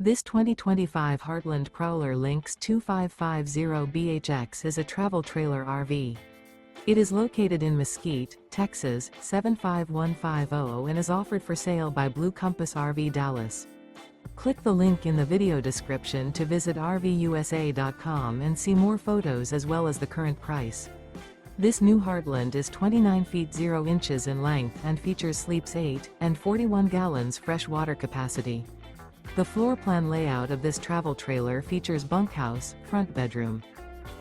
This 2025 Heartland Prowler Lynx 2550BHX is a travel trailer RV. It is located in Mesquite, Texas, 75150 and is offered for sale by Blue Compass RV Dallas. Click the link in the video description to visit RVUSA.com and see more photos as well as the current price. This new Heartland is 29 feet 0 inches in length and features sleeps 8 and 41 gallons fresh water capacity. The floor plan layout of this travel trailer features bunkhouse, front bedroom.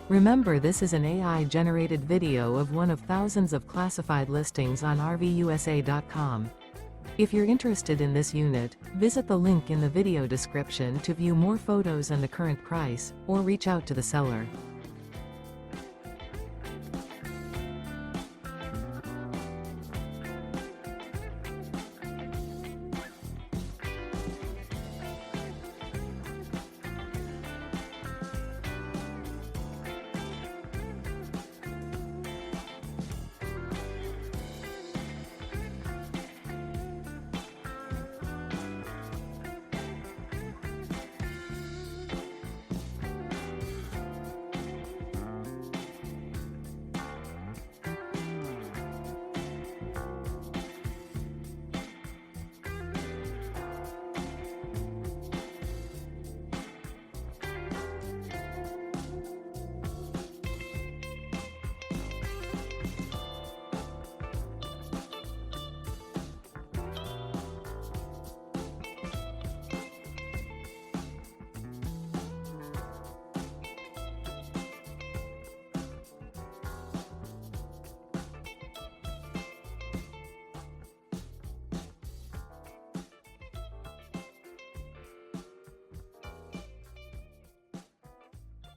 Remember, this is an AI-generated video of one of thousands of classified listings on RVUSA.com. If you're interested in this unit, visit the link in the video description to view more photos and the current price, or reach out to the seller.